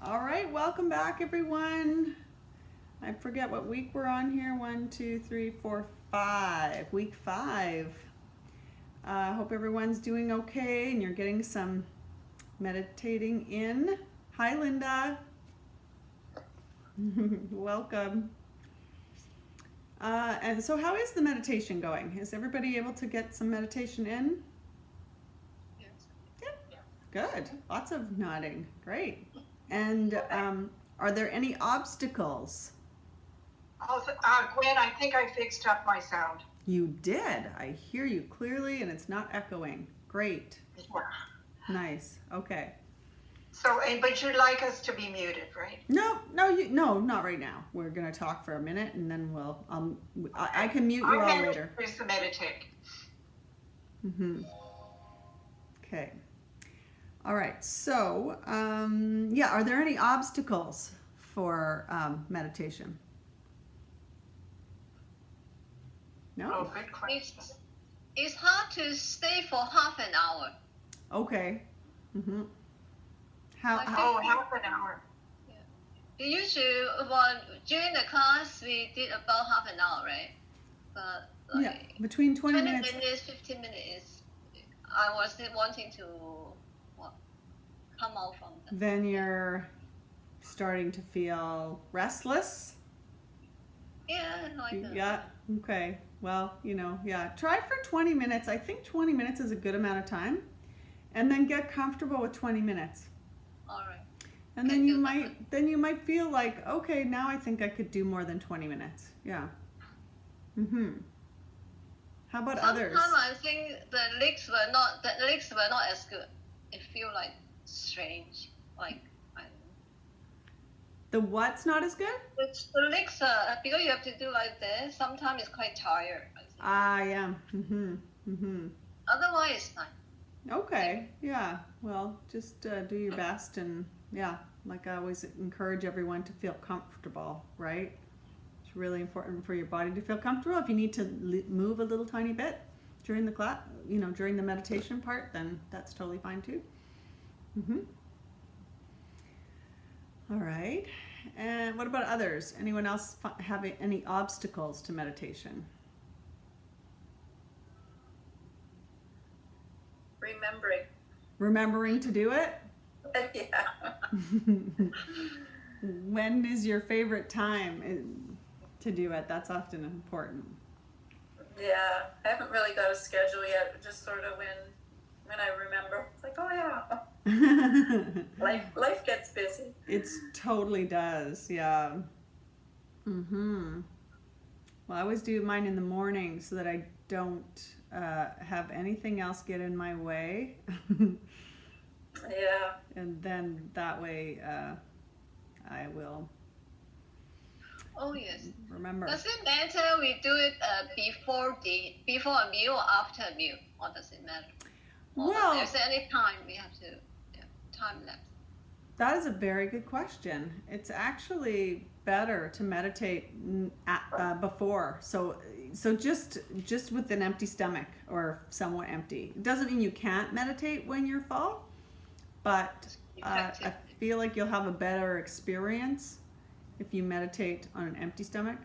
All right, welcome back, everyone. I forget what week we're on here. 1, 2, 3, 4, 5. Week 5. Hope everyone's doing okay and you're getting some meditating in. Hi, Linda. Welcome. And so how is the meditation going? Is everybody able to get some meditation in? Yes. Yeah. Good. Lots of nodding. Great. And are there any obstacles? Gwen, I think I fixed up my sound. You did. I hear you clearly and it's not echoing. Great. Yeah. Nice. Okay. So, but you'd like us to be muted, right? No, not right now. We're gonna talk for a minute and then we'll. I can mute you all later. I'm to meditate. Okay. All right. So, yeah. Are there any obstacles for meditation? No. Oh, good question. It's hard to stay for half an hour. Okay. Half an hour. Yeah. Usually, during the class, we did about half an hour, right? But yeah, between 20 minutes. 15 minutes. I was wanting to come out from them. Then you're starting to feel restless. Yeah, like that. Yeah. Okay. Well, yeah. Try for 20 minutes. I think 20 minutes is a good amount of time, and then get comfortable with 20 minutes. All right. And then you might feel like, okay, now I think I could do more than 20 minutes. Yeah. How about others? Sometimes I think the legs were not as good. It feel like strange, like. The what's not as good? The legs are, because you have to do like this. Sometimes it's quite tired. Yeah. Otherwise, it's fine. Okay. Yeah. Well, just do your best, and yeah, like I always encourage everyone to feel comfortable, right? It's really important for your body to feel comfortable. If you need to move a little tiny bit during the class, during the meditation part, then that's totally fine too. All right. And what about others? Anyone else having any obstacles to meditation? Remembering to do it? Yeah. When is your favorite time to do it? That's often important. Yeah, I haven't really got a schedule yet. Just sort of when I remember, it's like, oh yeah. Life gets busy. It totally does. Yeah. Well, I always do mine in the morning so that I don't have anything else get in my way. Yeah. And then that way I will. Oh yes. Remember. Does it matter we do it before a meal or after a meal, or does it matter? Well, is there any time we have to time lapse? That is a very good question. It's actually better to meditate before. So just with an empty stomach or somewhat empty. It doesn't mean you can't meditate when you're full, but I feel like you'll have a better experience if you meditate on an empty stomach,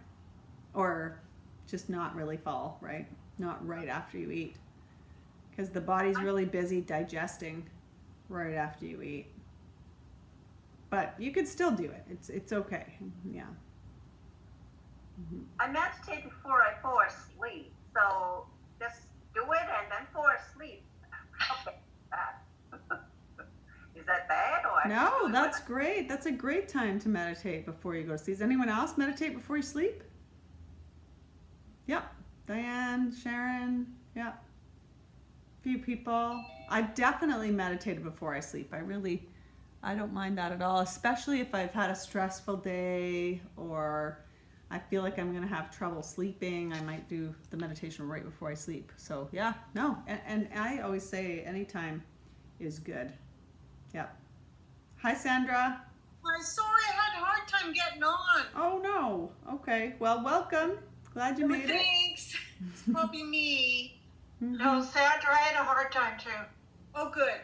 or just not really full, right? Not right after you eat, because the body's really busy digesting right after you eat. But you could still do it. It's okay. Yeah. I meditate before I fall asleep, so just do it and then fall asleep. Okay, is that bad or? No, that's great. That's a great time to meditate before you go to sleep. Does anyone else meditate before you sleep? Yep. Diane, Sharon, yeah. Few people. I've definitely meditated before I sleep. I don't mind that at all, especially if I've had a stressful day or I feel like I'm going to have trouble sleeping. I might do the meditation right before I sleep. So yeah, no. And I always say anytime is good. Yep. Hi, Sandra. I'm sorry, I had a hard time getting on. Oh no. Okay. Well, welcome. Glad you made it. Thanks. It's probably me. No, Sandra, I had a hard time too. Oh, good.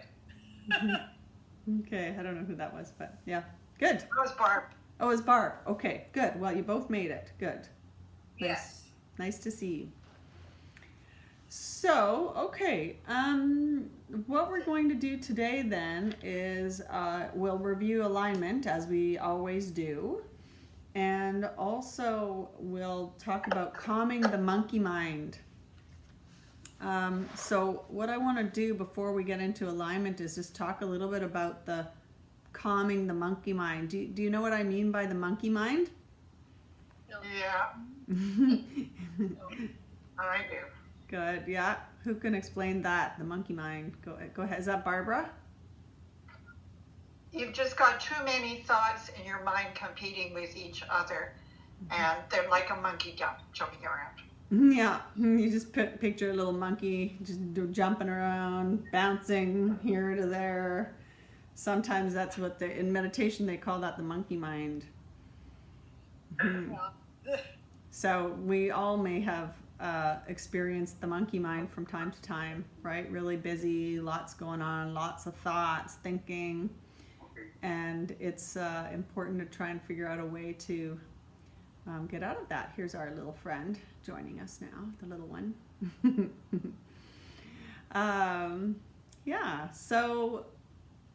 Okay, I don't know who that was, but yeah, Good. It was Barb. Oh, it's Barb. Okay, good. Well, you both made it. Good. Yes. Nice to see you. So, okay, what we're going to do today then is we'll review alignment as we always do, and also we'll talk about calming the monkey mind. So what I want to do before we get into alignment is just talk a little bit about the calming the monkey mind. Do you know what I mean by the monkey mind? No. Yeah, I do. Good, yeah. Who can explain that? The monkey mind. Go ahead. Is that Barbara? You've just got too many thoughts in your mind competing with each other, and they're like a monkey jumping around. Yeah. You just picture a little monkey just jumping around, bouncing here to there. Sometimes that's what in meditation they call that the monkey mind. So we all may have experienced the monkey mind from time to time, right? Really busy, lots going on, lots of thoughts, thinking, and it's important to try and figure out a way to get out of that. Here's our little friend joining us now, the little one. Yeah. So,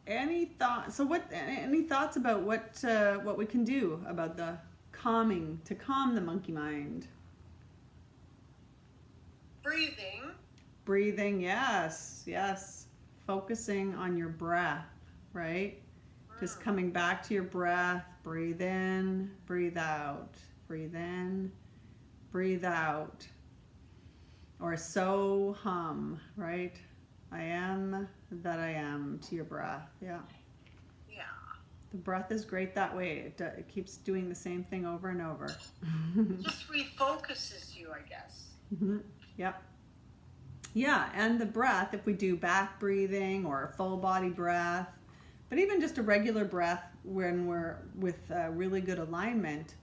any thoughts? So, any thoughts about what we can do about the calm the monkey mind? Breathing, yes. Focusing on your breath, right? Just coming back to your breath. Breathe in, breathe out. Breathe in, breathe out. Or so hum, right? I am that I am to your breath. Yeah. Yeah. The breath is great that way. It keeps doing the same thing over and over. Just refocuses you, I guess. Yep. Yeah, and the breath, if we do back breathing or a full body breath, but even just a regular breath when we're with really good alignment,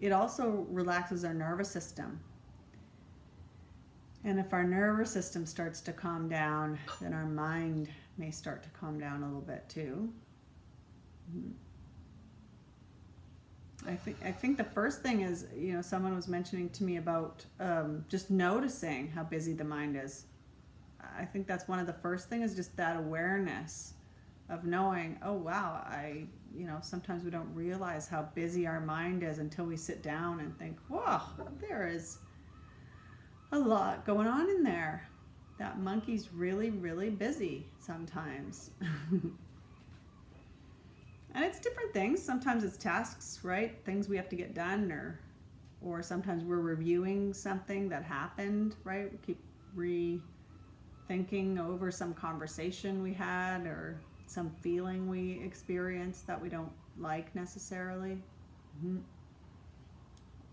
it also relaxes our nervous system. And if our nervous system starts to calm down, then our mind may start to calm down a little bit too. I think the first thing is, someone was mentioning to me about just noticing how busy the mind is. I think that's one of the first things, is just that awareness of knowing, oh wow, sometimes we don't realize how busy our mind is until we sit down and think, whoa, there is a lot going on in there. That monkey's really, really busy sometimes. And it's different things. Sometimes it's tasks, right? Things we have to get done, or sometimes we're reviewing something that happened, right? We keep rethinking over some conversation we had or some feeling we experienced that we don't like necessarily.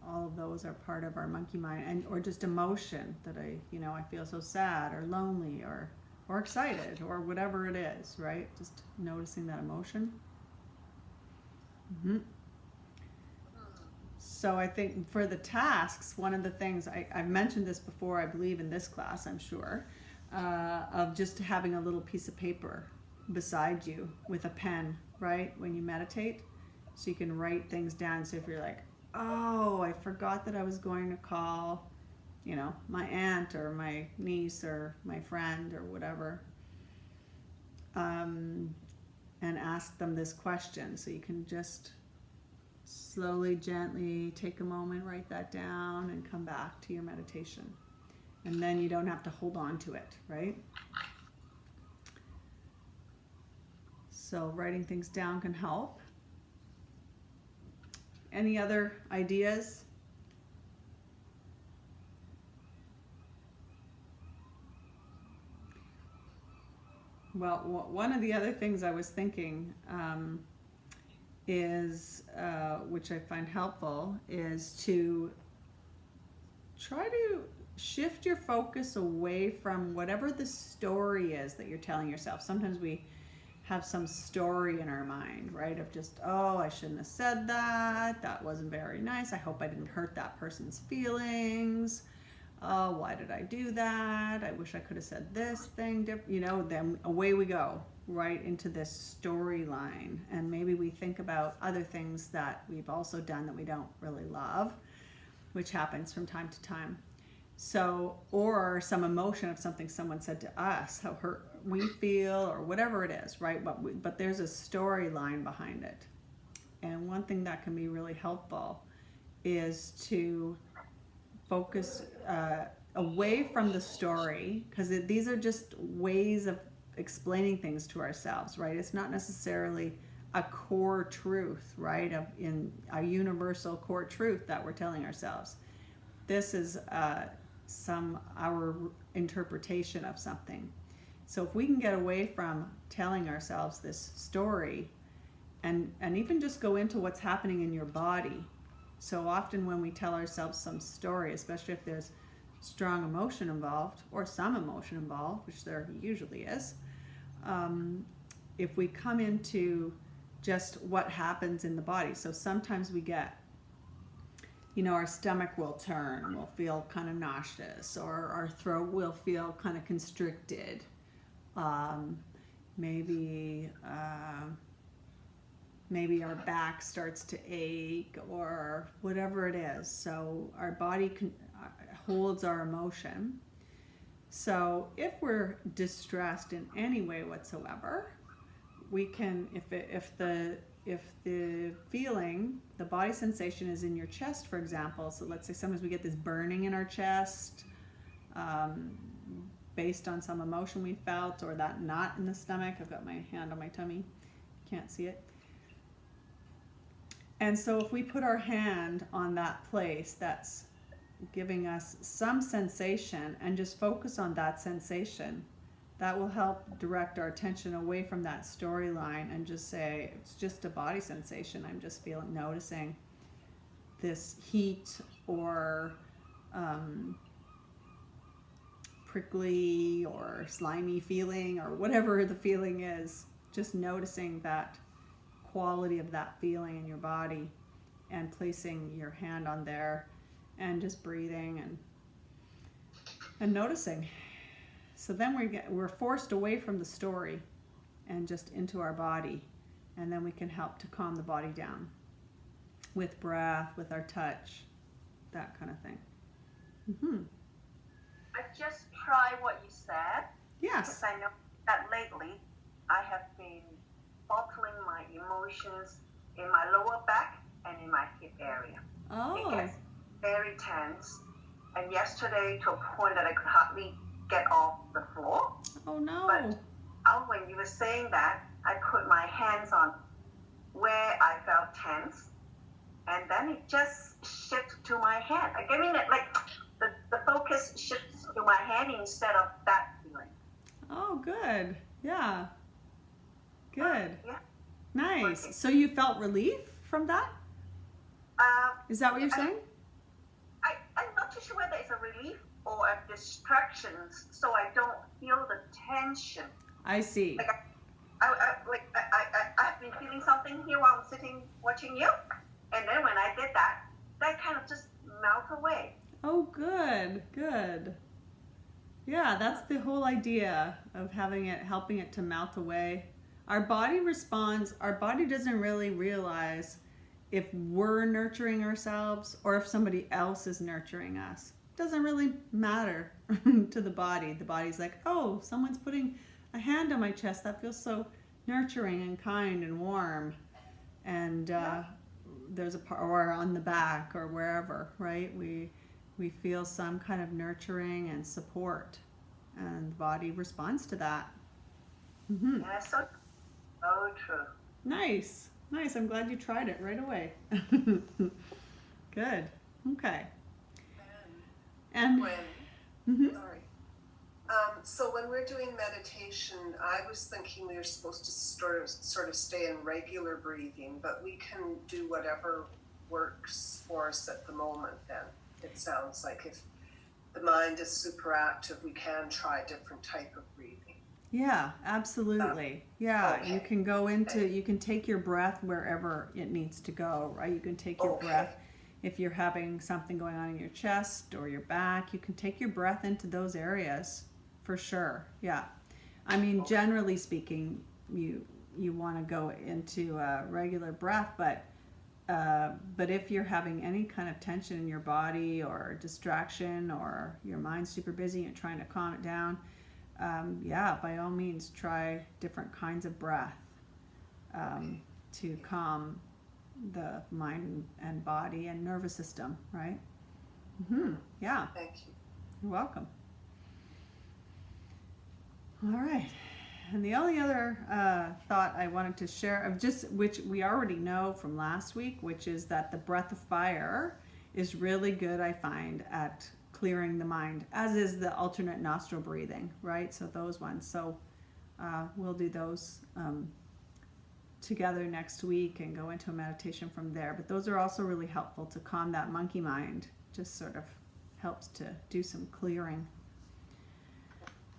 All of those are part of our monkey mind, or just emotion that I feel so sad or lonely or excited or whatever it is, right? Just noticing that emotion. So I think for the tasks, one of the things, I've mentioned this before, I believe in this class, I'm sure, of just having a little piece of paper beside you with a pen, right? When you meditate, so you can write things down. So if you're like, oh, I forgot that I was going to call, my aunt or my niece or my friend or whatever, and ask them this question. So you can just slowly, gently take a moment, write that down, and come back to your meditation. And then you don't have to hold on to it, right? So writing things down can help. Any other ideas? Well, one of the other things I was thinking is, which I find helpful, is to try to shift your focus away from whatever the story is that you're telling yourself. Sometimes we have some story in our mind, right? Of just, oh, I shouldn't have said that. That wasn't very nice. I hope I didn't hurt that person's feelings. Oh, why did I do that? I wish I could have said this thing different. Then away we go, right into this storyline. And maybe maybe we think about other things that we've also done that we don't really love, which happens from time to time. So, or some emotion of something someone said to us, how hurt we feel, or whatever it is, right? But there's a storyline behind it. And one thing that can be really helpful is to focus away from the story, because these are just ways of explaining things to ourselves, right? It's not necessarily a core truth, right? In a universal core truth that we're telling ourselves. This is our interpretation of something. So if we can get away from telling ourselves this story, and even just go into what's happening in your body. So often when we tell ourselves some story, especially if there's strong emotion involved, or some emotion involved, which there usually is, if we come into just what happens in the body. So sometimes we get, our stomach will turn, we'll feel kind of nauseous, or our throat will feel kind of constricted. Maybe our back starts to ache, or whatever it is. So our body holds our emotion. So if we're distressed in any way whatsoever, we can, if the feeling, the body sensation is in your chest, for example. So let's say sometimes we get this burning in our chest, based on some emotion we felt, or that knot in the stomach. I've got my hand on my tummy, can't see it. And so if we put our hand on that place that's giving us some sensation, and just focus on that sensation, that will help direct our attention away from that storyline, and just say, it's just a body sensation. I'm just noticing this heat, or prickly or slimy feeling, or whatever the feeling is. Just noticing that quality of that feeling in your body, and placing your hand on there, and just breathing and noticing. So then we're forced away from the story and just into our body, and then we can help to calm the body down with breath, with our touch, that kind of thing. I just try what you said. Yes. Because I know that lately I have been bottling my emotions in my lower back and in my hip area. Oh. It gets very tense. And yesterday, to a point that I could hardly get off the floor. Oh no. But when you were saying that, I put my hands on where I felt tense, and then it just shifted to my hand. I mean, the focus shifts to my hand instead of that feeling. Oh, good. Yeah. Good. Yeah. Nice. Okay. So you felt relief from that? Is that what you're saying? I'm not too sure whether it's a relief or a distraction, so I don't feel the tension. I see. I've been feeling something here while I'm sitting watching you, and then when I did that kind of just melt away. Oh, good. Good. Yeah, that's the whole idea of helping it to melt away. Our body responds. Our body doesn't really realize if we're nurturing ourselves or if somebody else is nurturing us. It doesn't really matter to the body. The body's like, oh, someone's putting a hand on my chest. That feels so nurturing and kind and warm. And there's or on the back or wherever, right? We feel some kind of nurturing and support, and the body responds to that. Mm-hmm. Yeah, so true. Nice. I'm glad you tried it right away. Good. Okay. And Gwen, mm-hmm. sorry. So when we're doing meditation, I was thinking we were supposed to sort of stay in regular breathing, but we can do whatever works for us at the moment then. It sounds like if the mind is super active, we can try a different type of breathing. Yeah, absolutely. Yeah, okay. you can go into, you can take your breath wherever it needs to go, right? You can take your breath. If you're having something going on in your chest or your back, you can take your breath into those areas for sure. Yeah. I mean, generally speaking, you want to go into a regular breath, but if you're having any kind of tension in your body or distraction, or your mind's super busy and you're trying to calm it down, yeah, by all means try different kinds of breath to calm the mind and body and nervous system, right? Yeah, Thank you. you're welcome. All right. And the only other thought I wanted to share, which we already know from last week, which is that the breath of fire is really good, I find, at clearing the mind, as is the alternate nostril breathing, right? So those ones. So we'll do those together next week and go into a meditation from there. But those are also really helpful to calm that monkey mind. Just sort of helps to do some clearing.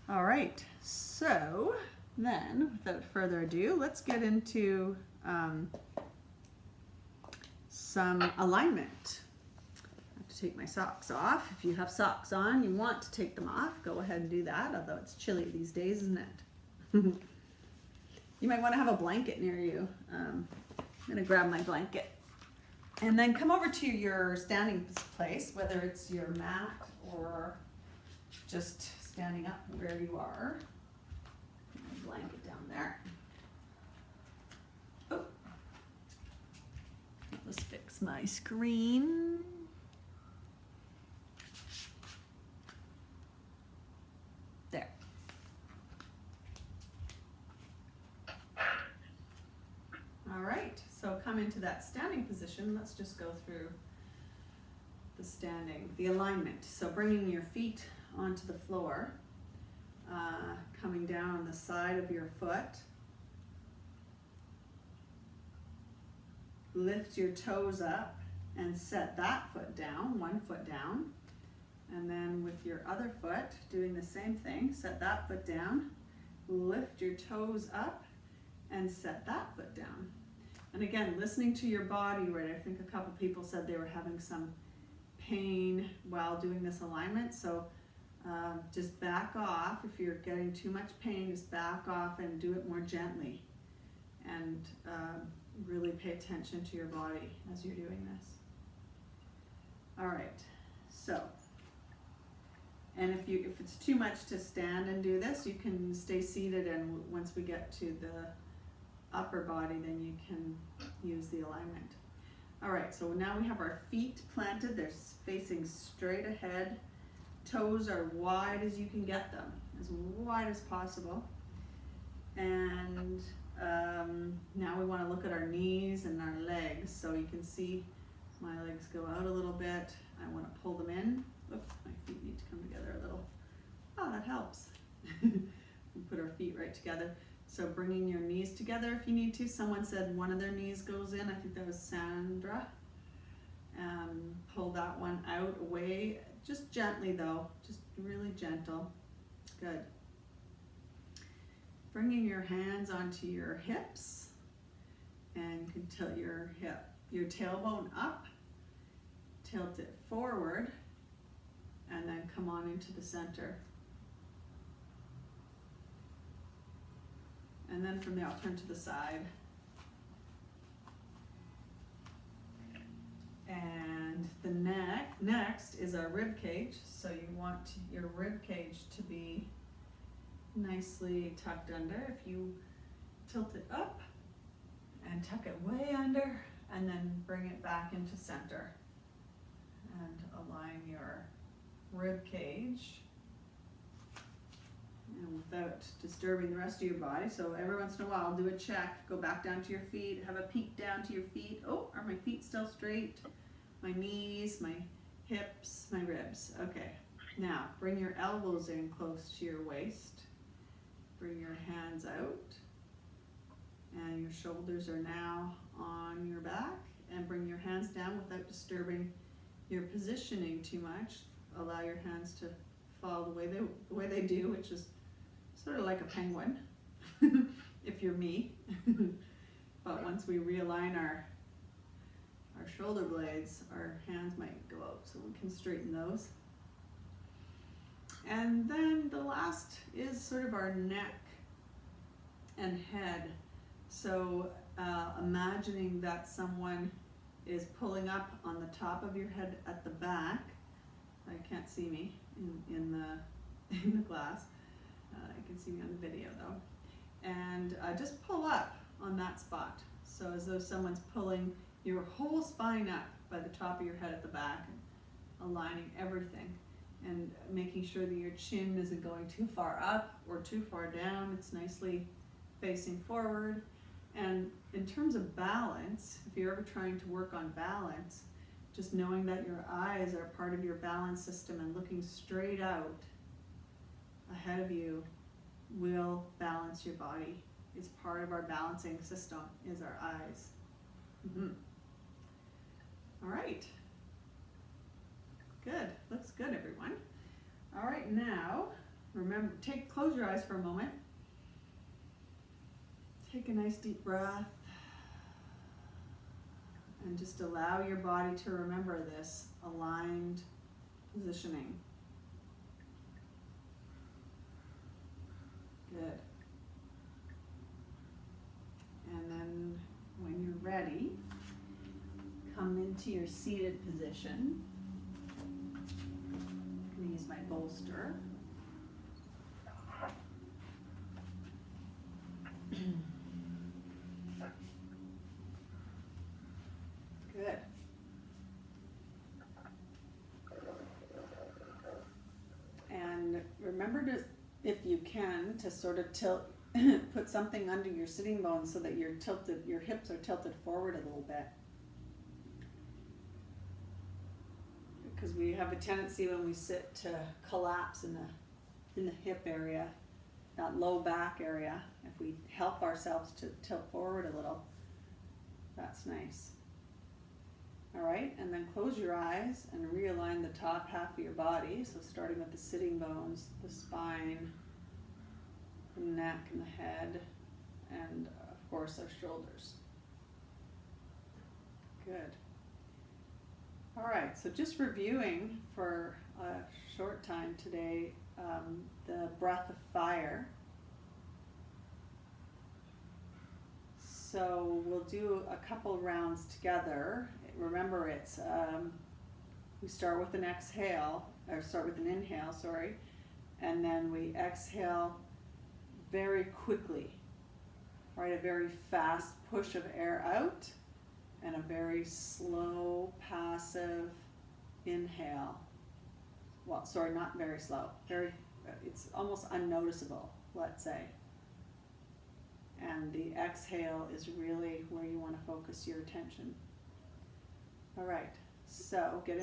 All right, so then without further ado, let's get into some alignment. I have to take my socks off. If you have socks on, you want to take them off, go ahead and do that, although it's chilly these days, isn't it? You might want to have a blanket near you. I'm going to grab my blanket. And then come over to your standing place, whether it's your mat or just standing up where you are. Put my blanket down there. Oh, let's fix my screen. There. All right, so come into that standing position. Let's just go through the alignment. So bringing your feet onto the floor, coming down on the side of your foot. Lift your toes up and set that foot down, one foot down. And then with your other foot, doing the same thing, set that foot down, lift your toes up and set that foot down. And again, listening to your body, right? I think a couple people said they were having some pain while doing this alignment. So just back off. If you're getting too much pain, just back off and do it more gently. And really pay attention to your body as you're doing this. All right, so, and if it's too much to stand and do this, you can stay seated, and once we get to the upper body, then you can use the alignment. All right, so now we have our feet planted. They're facing straight ahead. Toes are wide as you can get them, as wide as possible. And now we want to look at our knees and our legs. So you can see my legs go out a little bit. I want to pull them in. Oops, my feet need to come together a little. Oh, that helps. We put our feet right together. So bringing your knees together if you need to. Someone said one of their knees goes in. I think that was Sandra. Pull that one out, away. Just gently though, just really gentle. Good. Bringing your hands onto your hips, and you can tilt your tailbone up, tilt it forward, and then come on into the center. And then from there, I'll turn to the side. And the next is our rib cage. So you want your rib cage to be nicely tucked under. If you tilt it up and tuck it way under, and then bring it back into center. And align your rib cage. And without disturbing the rest of your body. So every once in a while, do a check. Go back down to your feet. Have a peek down to your feet. Oh, are my feet still straight? My knees, my hips, my ribs. Okay. Now, bring your elbows in close to your waist. Bring your hands out. And your shoulders are now on your back. And bring your hands down without disturbing your positioning too much. Allow your hands to fall the way they do, which is sort of like a penguin, if you're me. But once we realign our shoulder blades, our hands might go out, so we can straighten those. And then the last is sort of our neck and head So imagining that someone is pulling up on the top of your head at the back. I can't see me in the in the glass. You can see me on the video though. And just pull up on that spot. So as though someone's pulling your whole spine up by the top of your head at the back, and aligning everything and making sure that your chin isn't going too far up or too far down. It's nicely facing forward. And in terms of balance, if you're ever trying to work on balance, just knowing that your eyes are part of your balance system and looking straight out ahead of you will balance your body. It's part of our balancing system, is our eyes. All right. Good. Looks good, everyone. All right, now, remember, close your eyes for a moment. Take a nice deep breath. And just allow your body to remember this aligned positioning. Good. And then when you're ready, come into your seated position. I'm going to use my bolster. Good. And remember to, if you can, to sort of tilt, put something under your sitting bones so that you're tilted, your hips are tilted forward a little bit. Because we have a tendency when we sit to collapse in the hip area, that low back area. If we help ourselves to tilt forward a little, that's nice. All right, and then close your eyes and realign the top half of your body. So starting with the sitting bones, the spine, the neck and the head, and of course our shoulders. Good. All right, so just reviewing for a short time today, the breath of fire. So we'll do a couple rounds together. Remember, it's we start with an exhale, or start with an inhale, sorry, and then we exhale very quickly, right? A very fast push of air out, and a very slow, passive inhale. Well, sorry, not very slow. It's almost unnoticeable, let's say. And the exhale is really where you want to focus your attention. All right, so you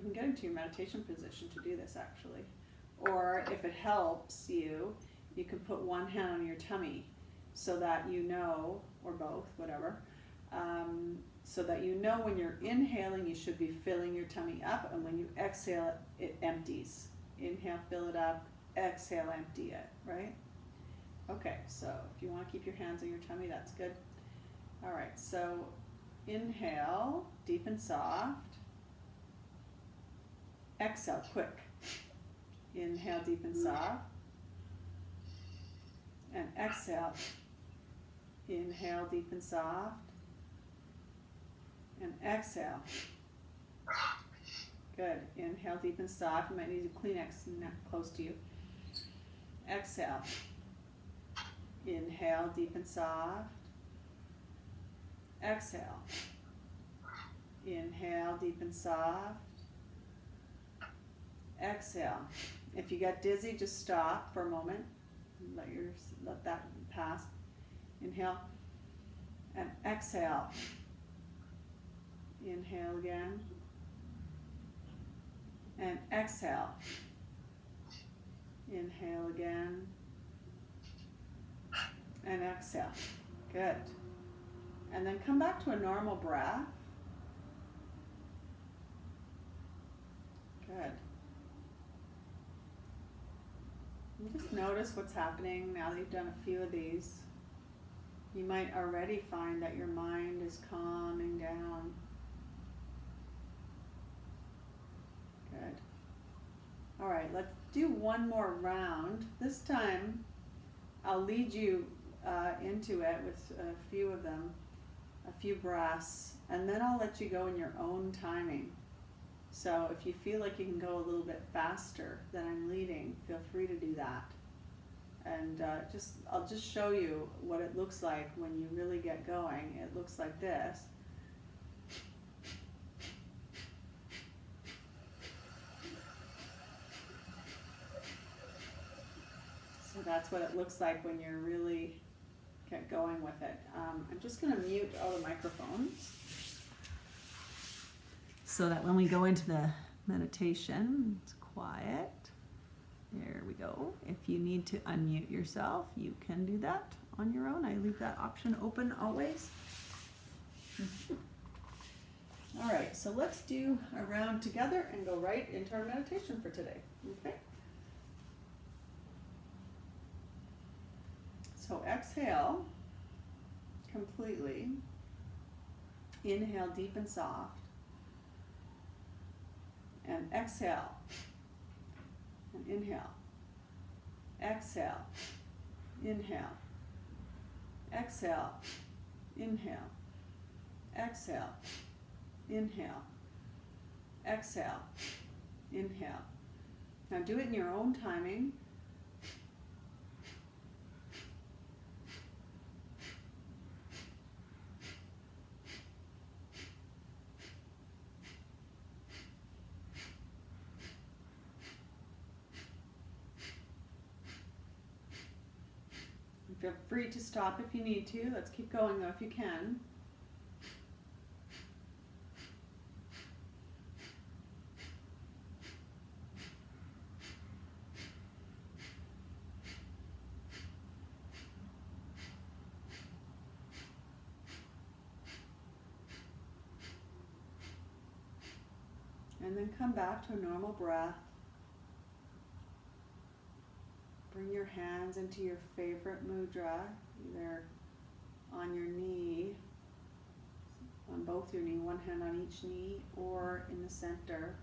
can get into your meditation position to do this actually. Or if it helps you, you can put one hand on your tummy so that you know, or both, whatever, so that you know when you're inhaling, you should be filling your tummy up, and when you exhale, it empties. Inhale, fill it up, exhale, empty it, right? Okay, so if you want to keep your hands on your tummy, that's good. All right, so inhale, deep and soft. Exhale, quick. Inhale, deep and soft. And exhale. Inhale, deep and soft. And exhale. Good. Inhale, deep and soft. You might need a Kleenex close to you. Exhale. Inhale, deep and soft. Exhale. Inhale, deep and soft. Exhale. If you get dizzy, just stop for a moment. Let that pass. Inhale and exhale. Inhale again and exhale. Inhale again and exhale. Good. And then come back to a normal breath. Good. And just notice what's happening now that you've done a few of these. You might already find that your mind is calming down. Good. All right, let's do one more round. This time, I'll lead you into it with a few of them, a few breaths, and then I'll let you go in your own timing. So if you feel like you can go a little bit faster than I'm leading, feel free to do that. And I'll just show you what it looks like when you really get going. It looks like this. So that's what it looks like when you really get going with it. I'm just going to mute all the microphones so that when we go into the meditation, it's quiet. There we go. If you need to unmute yourself, you can do that on your own. I leave that option open always. All right, so let's do a round together and go right into our meditation for today. Okay? So exhale completely. Inhale deep and soft. And exhale. And inhale. Exhale. Inhale. Exhale. Inhale. Exhale. Inhale. Exhale. Inhale. Now do it in your own timing. Feel free to stop if you need to. Let's keep going though if you can. And then come back to a normal breath. Bring your hands into your favorite mudra, either on your knee, on both your knee, one hand on each knee, or in the center.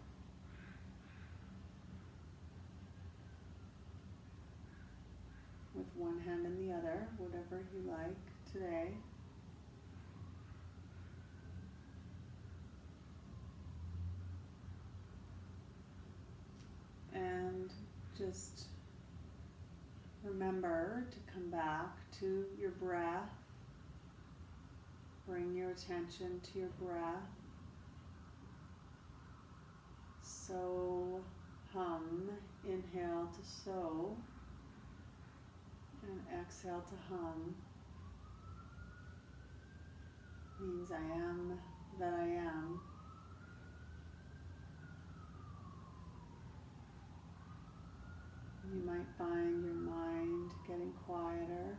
With one hand in the other, whatever you like today. And just remember to come back to your breath. Bring your attention to your breath. So, hum, inhale to so, and exhale to hum. Means I am that I am. You might find your mind getting quieter.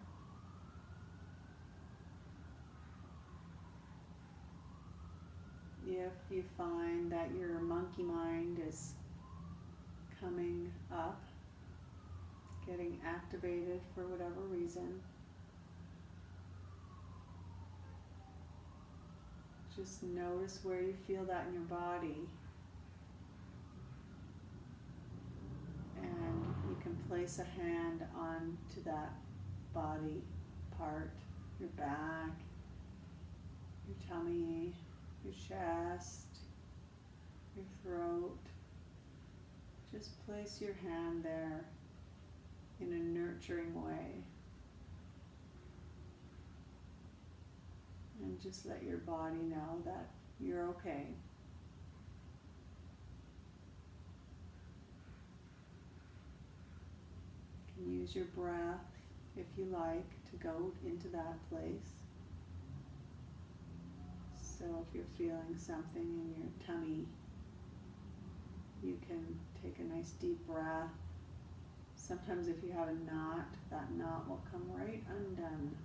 If you find that your monkey mind is coming up, getting activated for whatever reason, just notice where you feel that in your body. And you can place a hand onto that body part, your back, your tummy, your chest, your throat. Just place your hand there in a nurturing way. And just let your body know that you're okay. You can use your breath, if you like, to go into that place. So if you're feeling something in your tummy, you can take a nice deep breath. Sometimes if you have a knot, that knot will come right undone.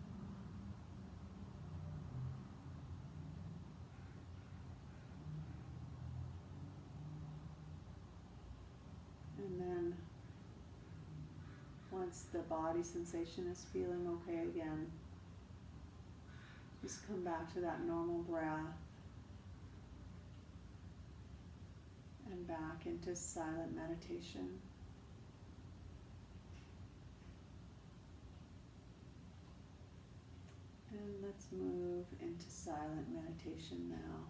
And then once the body sensation is feeling okay again, just come back to that normal breath and back into silent meditation. And let's move into silent meditation now.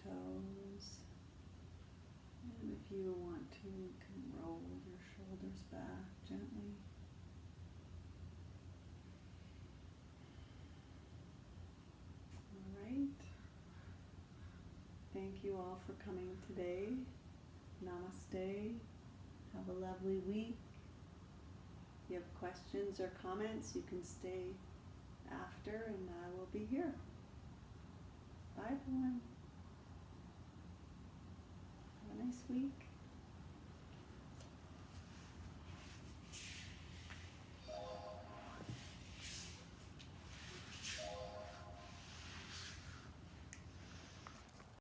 toes. And if you want to, you can roll your shoulders back gently. All right. Thank you all for coming today. Namaste. Have a lovely week. If you have questions or comments, you can stay after and I will be here. Bye everyone. Have a nice week.